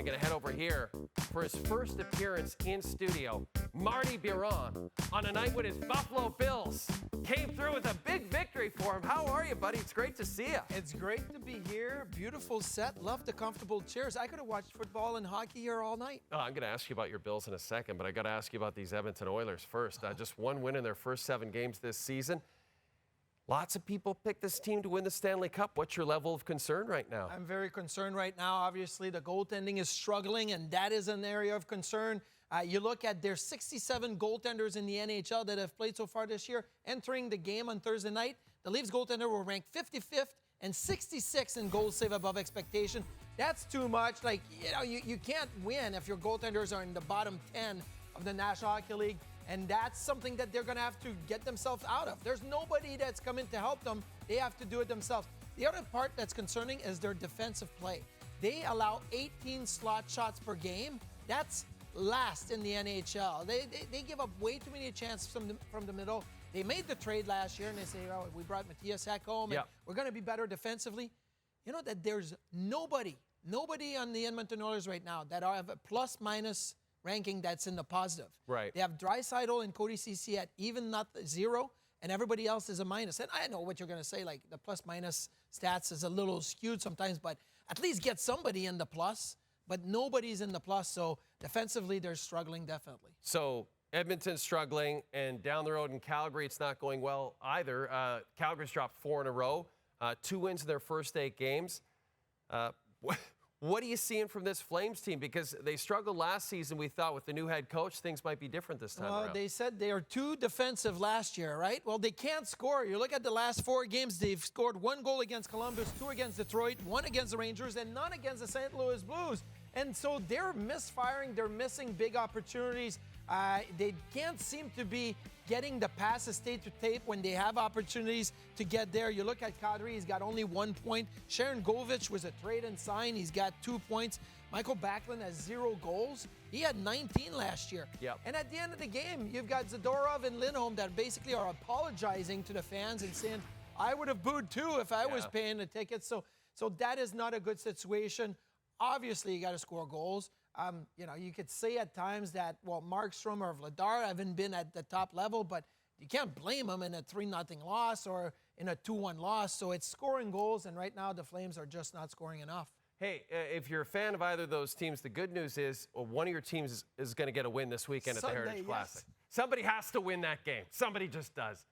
going to head over here for his first appearance in studio. Martin Biron, on a night when his Buffalo Bills came through with a big victory for him. How are you, buddy? It's great to see you. It's great to be here. Beautiful set. Love the comfortable chairs. I could have watched football and hockey here all night. I'm going to ask you about your Bills in a second, but I got to ask you about these Edmonton Oilers first. Just one win in their first 7 games this season. Lots of people pick this team to win the Stanley Cup. What's your level of concern right now? I'm very concerned right now. Obviously, the goaltending is struggling, and that is an area of concern. You look at their 67 goaltenders in the NHL that have played so far this year. Entering the game on Thursday night, the Leafs goaltender were ranked 55th and 66th in goals saved above expectation. That's too much. Like, you can't win if your goaltenders are in the bottom 10 of the National Hockey League. And that's something that they're going to have to get themselves out of. There's nobody that's coming to help them. They have to do it themselves. The other part that's concerning is their defensive play. They allow 18 slot shots per game. That's last in the NHL. They give up way too many chances from the middle. They made the trade last year, and they say, oh, we brought Matthias Hack home, and we're going to be better defensively. You know that there's nobody on the Edmonton Oilers right now that have a plus-minus ranking that's in the positive. Right. They have Draisaitl and Cody Ceci at even, not 0, and everybody else is a minus. And I know what you're going to say, like the plus-minus stats is a little skewed sometimes, but at least get somebody in the plus. But nobody's in the plus, so defensively they're struggling definitely. So Edmonton's struggling, and down the road in Calgary, it's not going well either. Calgary's dropped 4 in a row, 2 wins in their first 8 games. What are you seeing from this Flames team? Because they struggled last season. We thought with the new head coach, things might be different this time around. They said they are too defensive last year, right? Well, they can't score. You look at the last 4 games, they've scored 1 goal against Columbus, 2 against Detroit, 1 against the Rangers, and none against the St. Louis Blues. And so they're misfiring. They're missing big opportunities. They can't seem to be getting the passes tape to tape when they have opportunities to get there. You look at Kadri, he's got only 1 point. Sharon Govich was a trade and sign. He's got 2 points. Michael Backlund has 0 goals. He had 19 last year. Yep. And at the end of the game, you've got Zadorov and Lindholm that basically are apologizing to the fans and saying, I would have booed too if I was paying the tickets. So that is not a good situation. Obviously, you got to score goals. You could say at times that, well, Markstrom or Vladar haven't been at the top level, but you can't blame them in a 3-0 loss or in a 2-1 loss. So it's scoring goals, and right now the Flames are just not scoring enough. Hey, if you're a fan of either of those teams, the good news is one of your teams is going to get a win this weekend at the Heritage Classic. Somebody has to win that game. Somebody just does.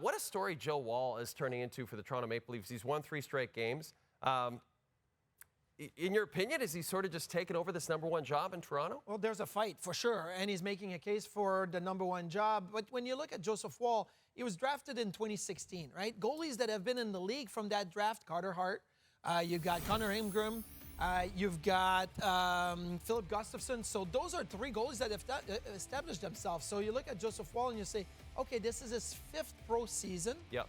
What a story Joe Woll is turning into for the Toronto Maple Leafs. He's won 3 straight games. In your opinion, is he sort of just taken over this #1 job in Toronto? Well, there's a fight for sure, and he's making a case for the #1 job. But when you look at Joseph Woll, he was drafted in 2016, right? Goalies that have been in the league from that draft, Carter Hart, you've got Connor Ingram, you've got Philip Gustafson. So those are 3 goalies that have established themselves. So you look at Joseph Woll and you say, okay, this is his 5th pro season. Yep.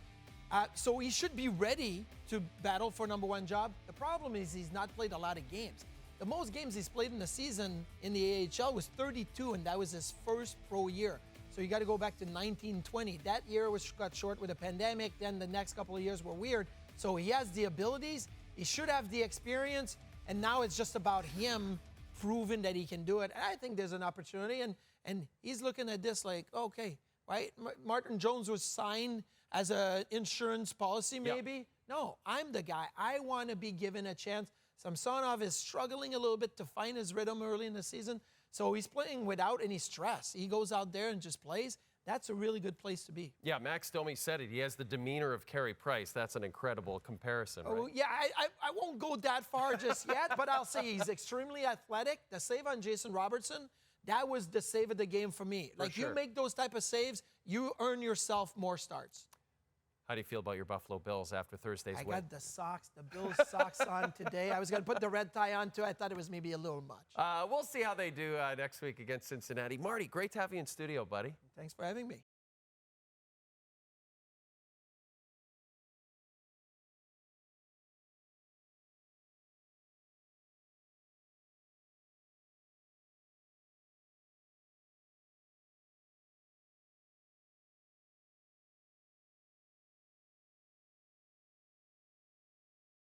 So he should be ready to battle for #1 job. The problem is he's not played a lot of games. The most games he's played in the season in the AHL was 32, and that was his first pro year. So you got to go back to 1920. That year got short with a pandemic. Then the next couple of years were weird. So he has the abilities. He should have the experience. And now it's just about him proving that he can do it. And I think there's an opportunity. And he's looking at this like, okay, right? Martin Jones was signed as an insurance policy, maybe. Yep. No, I'm the guy. I want to be given a chance. Samsonov is struggling a little bit to find his rhythm early in the season, so he's playing without any stress. He goes out there and just plays. That's a really good place to be. Yeah, Max Domi said it. He has the demeanor of Carey Price. That's an incredible comparison, right? Oh, yeah, I won't go that far just yet, but I'll say he's extremely athletic. The save on Jason Robertson, that was the save of the game for me. Like, you make those type of saves, you earn yourself more starts. How do you feel about your Buffalo Bills after Thursday's win? I got the socks, the Bills socks on today. I was going to put the red tie on too. I thought it was maybe a little much. We'll see how they do next week against Cincinnati. Marty, great to have you in studio, buddy. Thanks for having me.